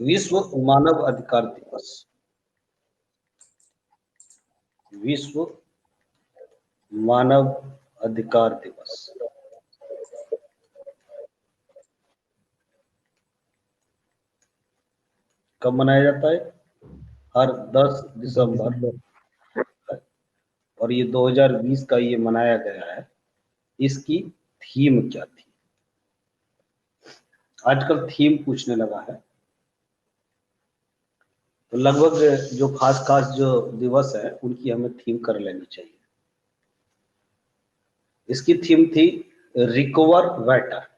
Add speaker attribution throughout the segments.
Speaker 1: विश्व मानव अधिकार दिवस। विश्व मानव अधिकार दिवस कब मनाया जाता है? हर 10 दिसंबर। और ये 2020 का ये मनाया गया है। इसकी थीम क्या थी? आजकल थीम पूछने लगा है, तो लगभग जो खास खास जो दिवस है उनकी हमें थीम कर लेनी चाहिए। इसकी थीम थी recover water.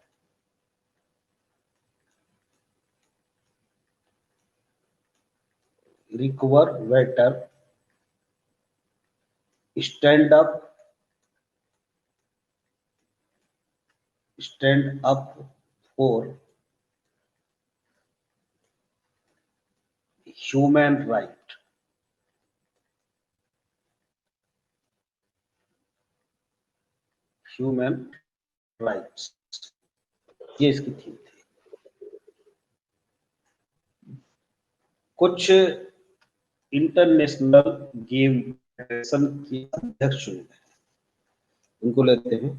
Speaker 1: Recover water, stand up, stand up for human right. Human rights, ये इसकी थीम थी। कुछ इंटरनेशनल गेम फेडरेशन के अध्यक्ष चुने गए, उनको लेते हैं।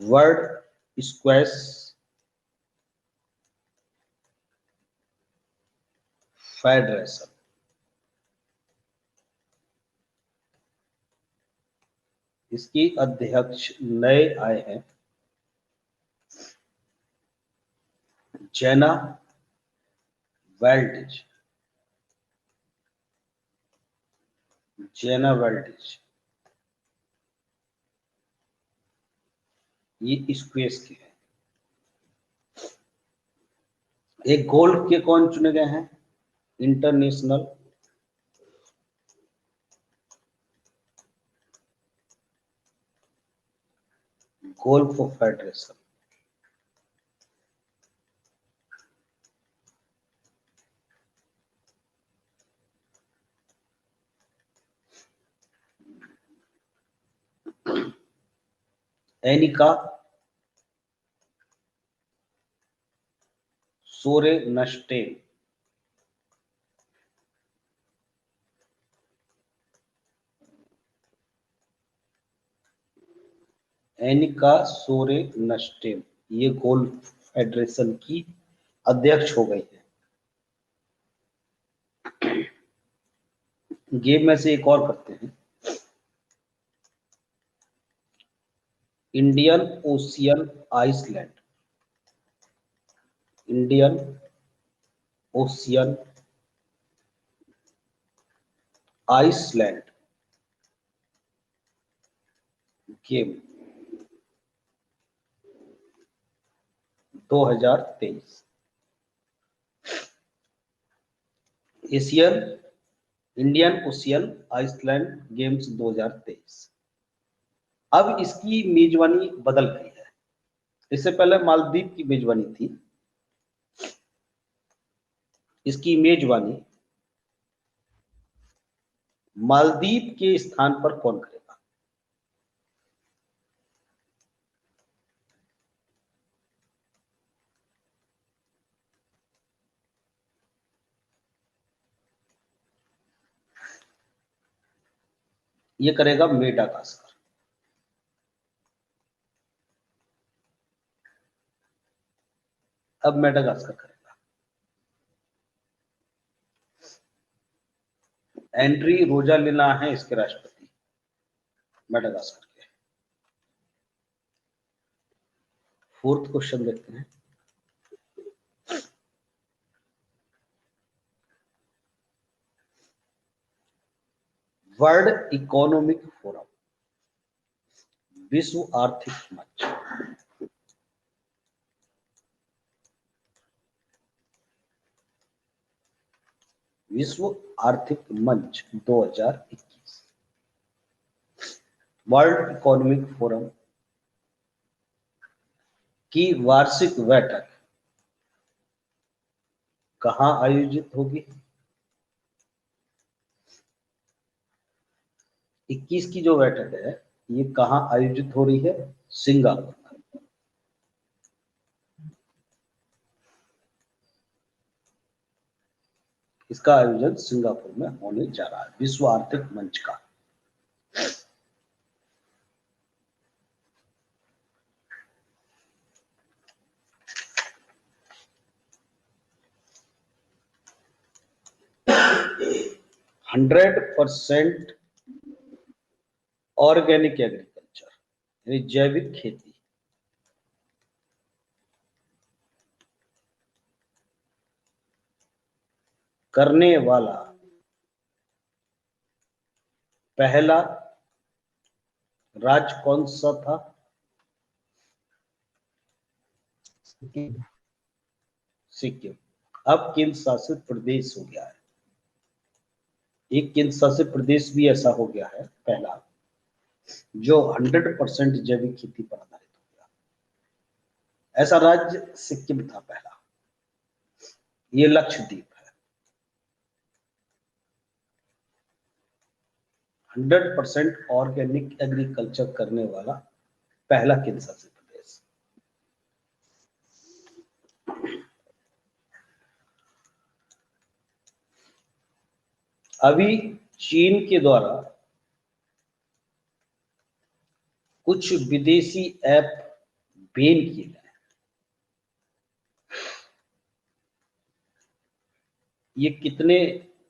Speaker 1: वर्ल्ड स्क्वैश फेडरेशन, इसकी अध्यक्ष नए आए हैं जेना वेल्डिज। जेना वेल्डिज ये स्क्वैश के हैं। एक गोल्फ के कौन चुने गए हैं? International Golf Federation. Annika Sorenstam. Annika Sorenstam ये गोल्फ फेडरेशन की अध्यक्ष हो गई है। गेम में से एक और करते हैं। Indian Ocean Island. Indian Ocean Island Game 2023। Asian Indian Ocean Island Games 2023। अब इसकी मेजबानी बदल गई है। इससे पहले मालदीव की मेजबानी थी। इसकी मेजबानी मालदीव के स्थान पर कौन करेगा? ये करेगा मेडागास्कर। अब मेडागास्कर करेगा। एंड्री रोजालिना है इसके राष्ट्रपति मेडागास्कर के। फोर्थ क्वेश्चन देखते हैं। वर्ल्ड इकोनॉमिक फोरम, विश्व आर्थिक मंच, विश्व आर्थिक मंच 2021। वर्ल्ड इकोनॉमिक फोरम की वार्षिक बैठक कहां आयोजित होगी? 21 की जो बैठक है ये कहां आयोजित हो रही है? सिंगापुर। इसका आयोजन सिंगापुर में होने जा रहा है, विश्व आर्थिक मंच का। हंड्रेड % ऑर्गेनिक एग्रीकल्चर यानी जैविक खेती करने वाला पहला राज्य कौन सा था? सिक्किम। अब केंद्र शासित प्रदेश हो गया है। एक केंद्र शासित प्रदेश भी ऐसा हो गया है पहला, जो 100% जैविक खेती पर आधारित हो गया। ऐसा राज्य सिक्किम था पहला। ये लक्षद्वीप है। 100% ऑर्गेनिक एग्रीकल्चर करने वाला पहला केंद्र शासित प्रदेश। अभी चीन के द्वारा कुछ विदेशी ऐप बैन किए गए। ये कितने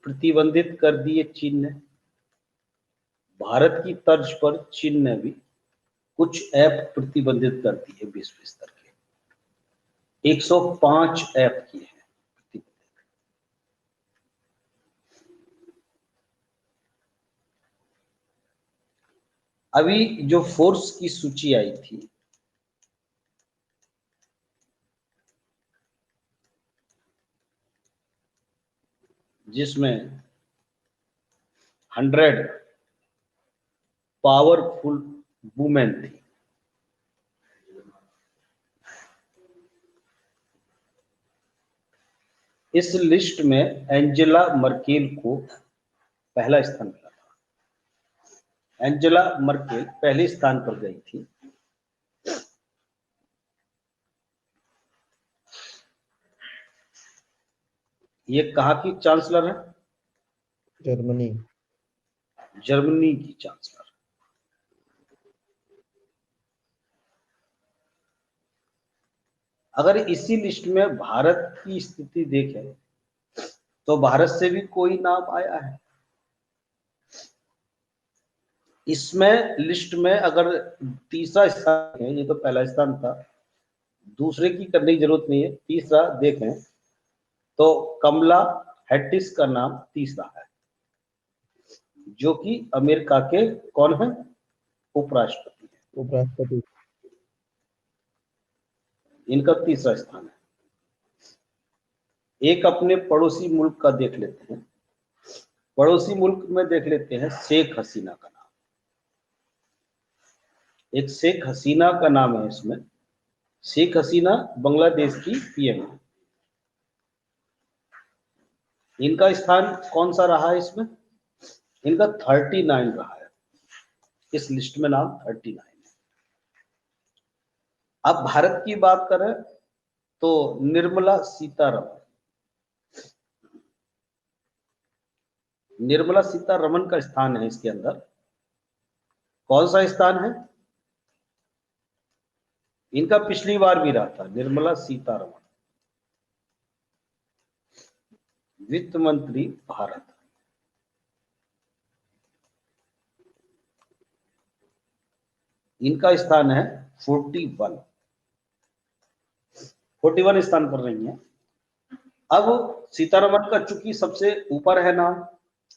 Speaker 1: प्रतिबंधित कर दिए चीन ने? भारत की तर्ज पर चीन ने भी कुछ ऐप प्रतिबंधित कर दिए विश्व स्तर के। 105 ऐप किए हैं प्रतिबंधित। अभी जो फोर्स की सूची आई थी, जिसमें 100 पावरफुल वुमेन थी, इस लिस्ट में एंजेला मर्केल को पहला स्थान मिला था। एंजेला मर्केल पहले स्थान पर गई थी। ये कहाँ की चांसलर है?
Speaker 2: जर्मनी।
Speaker 1: जर्मनी की चांसलर। अगर इसी लिस्ट में भारत की स्थिति देखें तो भारत से भी कोई नाम आया है इसमें लिस्ट में। अगर तीसरा स्थान है, ये तो पहला स्थान था, दूसरे की करने की जरूरत नहीं है, तीसरा देखें तो कमला हैरिस का नाम तीसरा है, जो कि अमेरिका के कौन है? उपराष्ट्रपति है।
Speaker 2: उपराष्ट्रपति।
Speaker 1: इनका तीसरा स्थान है। एक अपने पड़ोसी मुल्क का देख लेते हैं। पड़ोसी मुल्क में देख लेते हैं शेख हसीना का नाम। एक शेख हसीना का नाम है इसमें। शेख हसीना बांग्लादेश की पीएम है। इनका स्थान कौन सा रहा है इसमें? इनका 39 रहा है। इस लिस्ट में नाम 39 है। अब भारत की बात करें तो निर्मला सीतारमण। निर्मला सीतारमण का स्थान है इसके अंदर। कौन सा स्थान है? इनका पिछली बार भी रहा था। निर्मला सीतारमण वित्त मंत्री भारत। इनका स्थान है 41 स्थान पर रही है। अब सीतारमण का चूंकि सबसे ऊपर है नाम,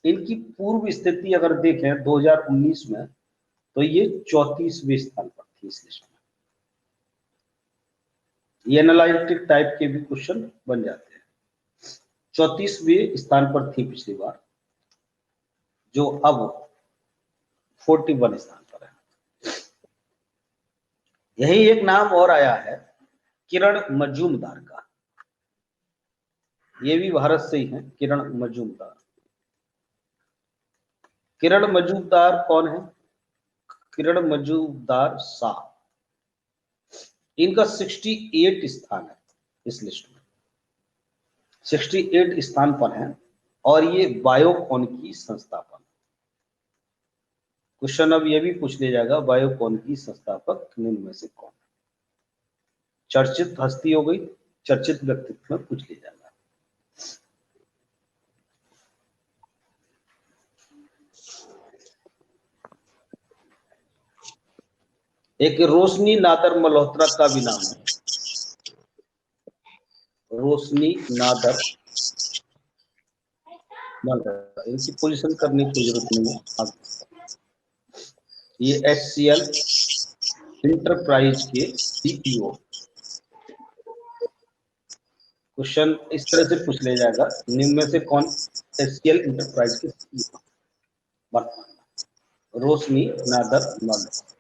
Speaker 1: इनकी पूर्व स्थिति अगर देखें 2019 में तो ये 34वें स्थान पर थी इस लिस्ट में। ये एनालिटिक टाइप के भी क्वेश्चन बन जाते हैं। 34वें स्थान पर थी पिछली बार, जो अब 41 स्थान पर है। यही एक नाम और आया है किरण मजूमदार का। ये भी भारत से ही है, किरण मजूमदार। किरण मजूमदार कौन है? किरण मजूमदार शाह। इनका 68 स्थान है इस लिस्ट में। 68 स्थान पर है। और ये बायोकॉन की संस्थापक। क्वेश्चन अब ये भी पूछ लिया जाएगा, बायोकॉन की संस्थापक निम्न में से कौन? चर्चित हस्ती हो गई, चर्चित व्यक्तित्व में पूछ लिया जाएगा। एक रोशनी नादर मल्होत्रा का भी नाम है, रोशनी नादर मल्होत्रा, इनकी पोजीशन करने की जरूरत नहीं है। ये HCL इंटरप्राइज के सीईओ। क्वेश्चन इस तरह से पूछ लिया जाएगा, निम्न में से कौन HCL इंटरप्राइज के सीईओ वर्तमान? रोशनी नादर मल्होत्रा।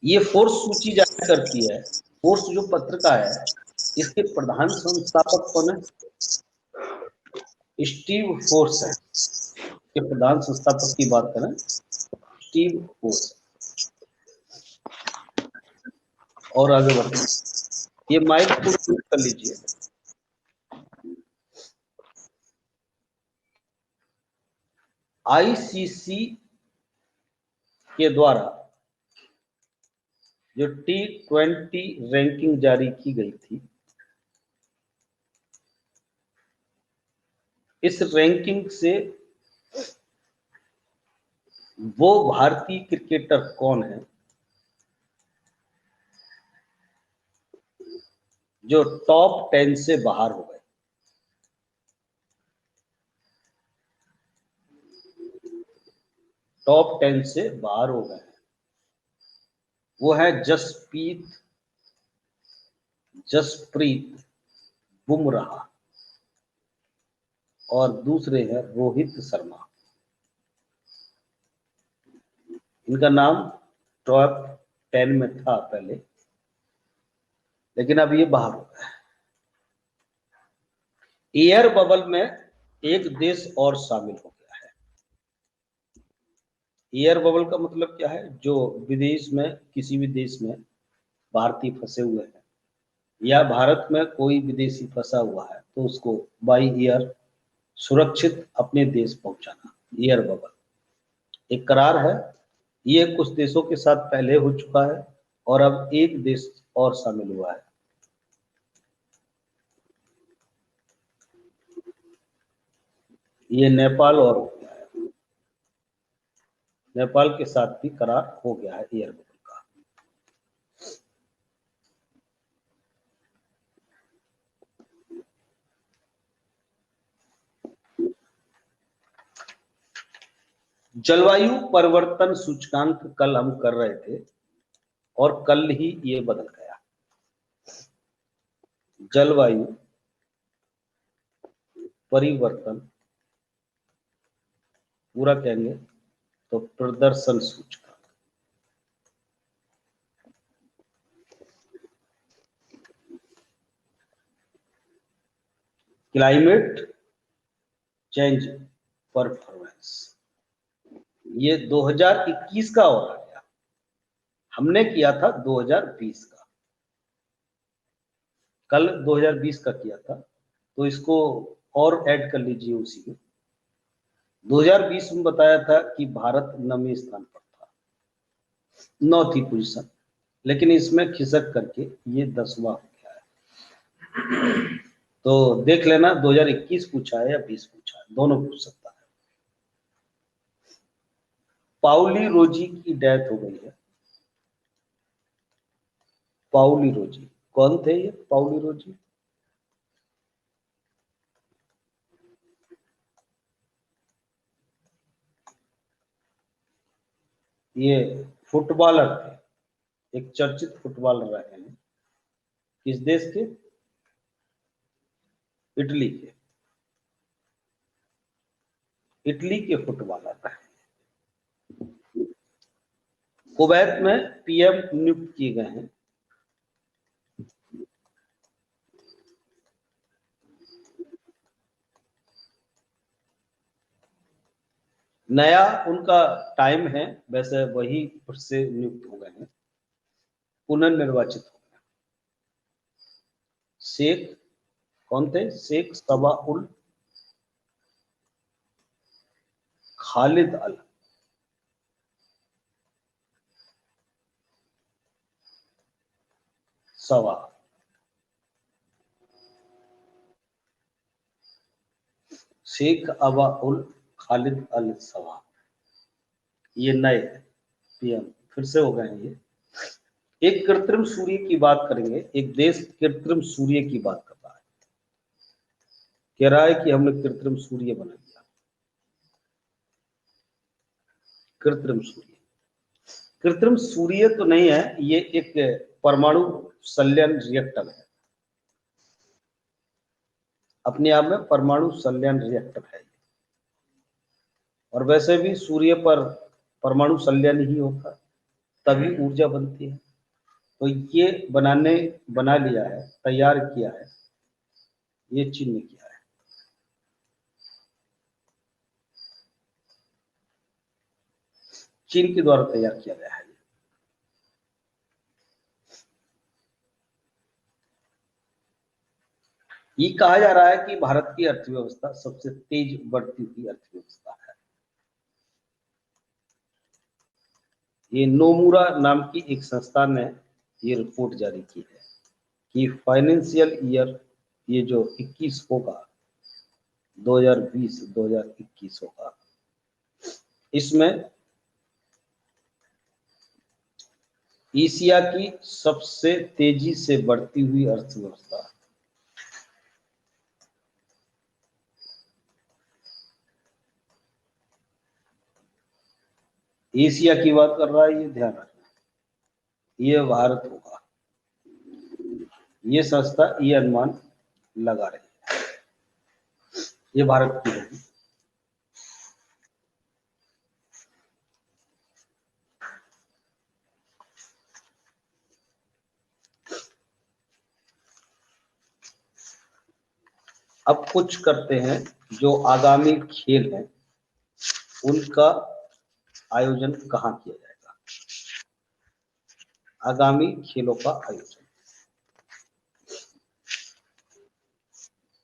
Speaker 1: ये फोर्स सूची जारी करती है, फोर्स जो पत्रिका है इसके प्रधान संस्थापक कौन है? स्टीव फोर्स है, के प्रधान संस्थापक की बात करें, स्टीव फोर्स। और आगे बढ़ते, ये माइक को म्यूट कर लीजिए। ICC के द्वारा जो T20 रैंकिंग जारी की गई थी, इस रैंकिंग से वो भारतीय क्रिकेटर कौन है जो टॉप 10 से बाहर हो गए? टॉप 10 से बाहर हो गए हैं। वो है जसप्रीत बुमराह और दूसरे हैं रोहित शर्मा। इनका नाम टॉप 10 में था पहले, लेकिन अब ये बाहर हो गया है। एयर बबल में एक देश और शामिल हो गया है। एयर बबल का मतलब क्या है? जो विदेश में, किसी भी देश में भारतीय फंसे हुए हैं या भारत में कोई विदेशी फंसा हुआ है तो उसको बाई एयर सुरक्षित अपने देश पहुंचाना, एयर बबल एक करार है। ये कुछ देशों के साथ पहले हो चुका है और अब एक देश और शामिल हुआ है। ये नेपाल, और नेपाल के साथ भी करार हो गया है एयर बबल का। जलवायु परिवर्तन सूचकांक कल हम कर रहे थे और कल ही ये बदल गया। जलवायु परिवर्तन पूरा कहेंगे तो प्रदर्शन सूचकांक, क्लाइमेट चेंज परफॉर्मेंस, ये 2021 का हो गया। हमने किया था 2020 का, कल 2020 का किया था, तो इसको और ऐड कर लीजिए उसी में। 2020 में बताया था कि भारत 9वें स्थान पर था, 9 थी पोजीशन, लेकिन इसमें खिसक करके ये 10वां हो गया है। तो देख लेना 2021 पूछा है या 20 पूछा है, दोनों पूछ सकता है। पाउली रोजी की डेथ हो गई है। पाउली रोजी कौन थे? ये पाउली रोजी ये फुटबॉलर थे, एक चर्चित फुटबॉलर रहे हैं। किस देश के? इटली के। इटली के फुटबॉलर रहे। कुवैत में PM नियुक्त किए गए हैं। नया उनका टाइम है, वैसे वही से नियुक्त हो गए हैं, पुनर्निर्वाचित हो गए। शेख कौन थे? शेख सबा उल खालिद अल सवा। शेख अबा उल खालिद अल सवा, ये नए पीएम फिर से हो गए हैं ये। एक कृत्रिम सूर्य की बात करेंगे, एक देश कृत्रिम सूर्य की बात कर रहा है, कह रहा है कि हमने कृत्रिम सूर्य बना दिया। कृत्रिम सूर्य, कृत्रिम सूर्य तो नहीं है, ये एक परमाणु संलयन रिएक्टर है, अपने आप में परमाणु संलयन रिएक्टर है। और वैसे भी सूर्य पर परमाणु संलयन ही होता है, तभी ऊर्जा बनती है। तो ये बना लिया है, तैयार किया है, ये चीन ने किया है। चीन के द्वारा तैयार किया गया है। ये कहा जा रहा है कि भारत की अर्थव्यवस्था सबसे तेज बढ़ती हुई अर्थव्यवस्था है। ये नोमुरा नाम की एक संस्था ने ये रिपोर्ट जारी की है कि फाइनेंशियल ईयर ये जो 21 होगा, 2020-2021 होगा, इसमें एशिया की सबसे तेजी से बढ़ती हुई अर्थव्यवस्था, एशिया की बात कर रहा है, ये ध्यान रखना, ये भारत होगा। ये संस्था ये अनुमान लगा रही है, ये भारत की होगी। अब कुछ करते हैं, जो आगामी खेल हैं उनका आयोजन कहाँ किया जाएगा, आगामी खेलों का आयोजन।